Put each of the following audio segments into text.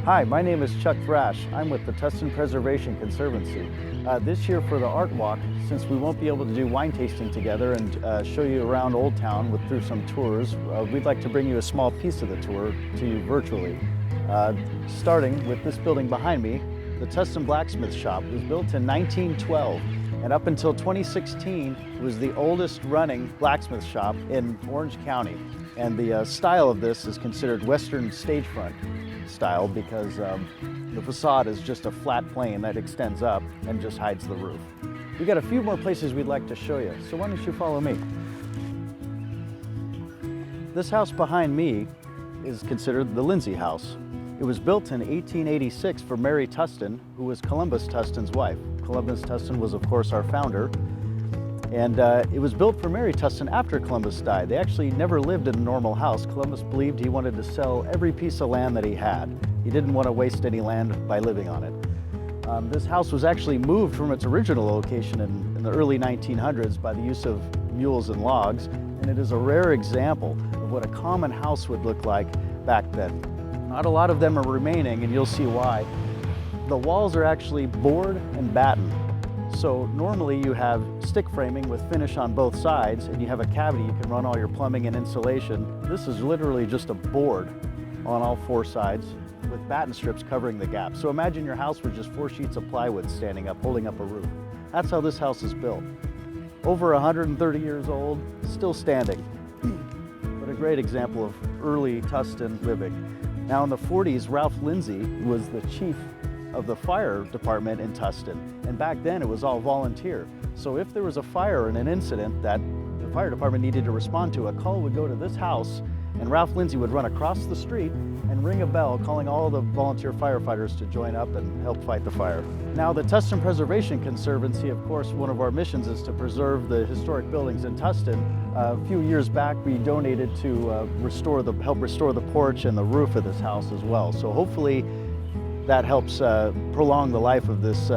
Hi, my name is Chuck Thrash. I'm with the Tustin Preservation Conservancy. This year for the Art Walk, since we won't be able to do wine tasting together and show you around Old Town through some tours, we'd like to bring you a small piece of the tour to you virtually. Starting with this building behind me, the Tustin Blacksmith Shop was built in 1912, and up until 2016 it was the oldest running blacksmith shop in Orange County. And the style of this is considered Western stagefront style because the facade is just a flat plane that extends up and just hides the roof. We got a few more places we'd like to show you, so why don't you follow me? This house behind me is considered the Lindsay House. It was built in 1886 for Mary Tustin, who was Columbus Tustin's wife. Columbus Tustin was, of course, our founder. And it was built for Mary Tustin after Columbus died. They actually never lived in a normal house. Columbus believed he wanted to sell every piece of land that he had. He didn't want to waste any land by living on it. This house was actually moved from its original location in the early 1900s by the use of mules and logs, and it is a rare example of what a common house would look like back then. Not a lot of them are remaining, and you'll see why. The walls are actually board and batten. So normally you have stick framing with finish on both sides, and you have a cavity you can run all your plumbing and insulation. This is literally just a board on all four sides with batten strips covering the gap. So imagine your house with just 4 sheets of plywood standing up, holding up a roof. That's how this house is built. Over 130 years old, still standing. What a great example of early Tustin living. Now in the 40s, Ralph Lindsay was the chief of the fire department in Tustin, and back then it was all volunteer. So if there was a fire and an incident that the fire department needed to respond to, a call would go to this house, and Ralph Lindsay would run across the street and ring a bell calling all the volunteer firefighters to join up and help fight the fire. Now the Tustin Preservation Conservancy, of course, one of our missions is to preserve the historic buildings in Tustin. A few years back we donated to help restore the porch and the roof of this house as well. So hopefully that helps prolong the life of this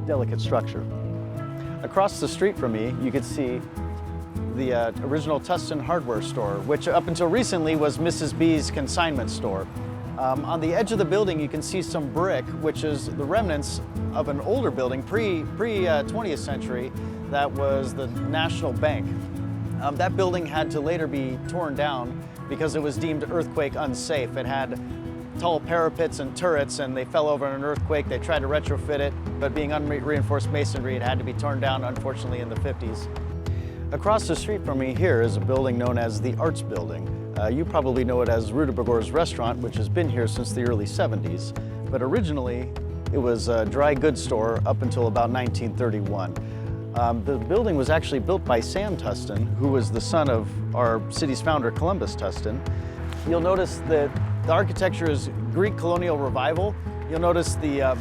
delicate structure. Across the street from me, you can see the original Tustin hardware store, which up until recently was Mrs. B's consignment store. On the edge of the building, you can see some brick, which is the remnants of an older building, pre-20th century, that was the National Bank. That building had to later be torn down because it was deemed earthquake unsafe. It had tall parapets and turrets, and they fell over in an earthquake. They tried to retrofit it, but being unreinforced masonry, it had to be torn down, unfortunately, in the 50s. Across the street from me here is a building known as the Arts Building. You probably know it as Rudabagor's Restaurant, which has been here since the early 70s, but originally it was a dry goods store up until about 1931. The building was actually built by Sam Tustin, who was the son of our city's founder, Columbus Tustin. You'll notice that the architecture is Greek colonial revival. You'll notice the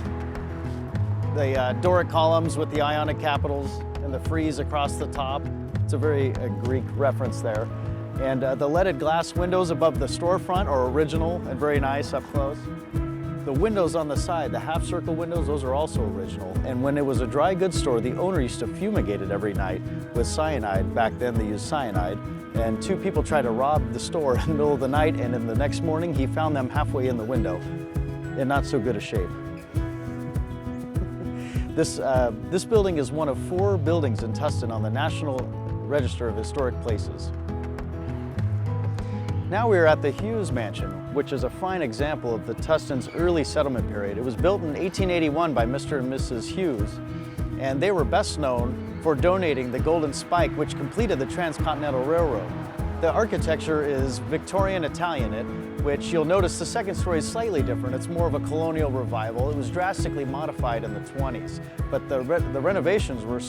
Doric columns with the Ionic capitals and the frieze across the top. It's a very Greek reference there. And the leaded glass windows above the storefront are original and very nice up close. The windows on the side, the half circle windows, those are also original. And when it was a dry goods store, the owner used to fumigate it every night with cyanide. Back then they used cyanide. And 2 people tried to rob the store in the middle of the night, and in the next morning he found them halfway in the window in not so good a shape. This building is one of 4 buildings in Tustin on the National Register of Historic Places. Now we are at the Hughes Mansion, which is a fine example of the Tustin's early settlement period. It was built in 1881 by Mr. and Mrs. Hughes, and they were best known for donating the Golden Spike, which completed the Transcontinental Railroad. The architecture is Victorian Italianate, which you'll notice the second story is slightly different. It's more of a colonial revival. It was drastically modified in the 20s, but the renovations were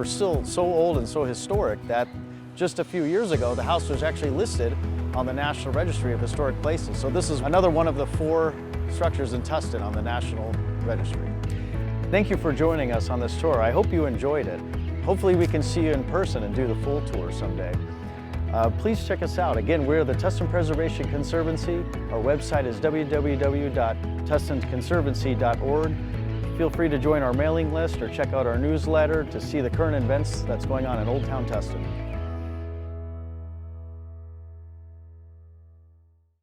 still so old and so historic that just a few years ago, the house was actually listed on the National Registry of Historic Places. So this is another one of the 4 structures in Tustin on the National Registry. Thank you for joining us on this tour. I hope you enjoyed it. Hopefully we can see you in person and do the full tour someday. Please check us out. Again, we're the Tustin Preservation Conservancy. Our website is www.tustinconservancy.org. Feel free to join our mailing list or check out our newsletter to see the current events that's going on in Old Town Tustin.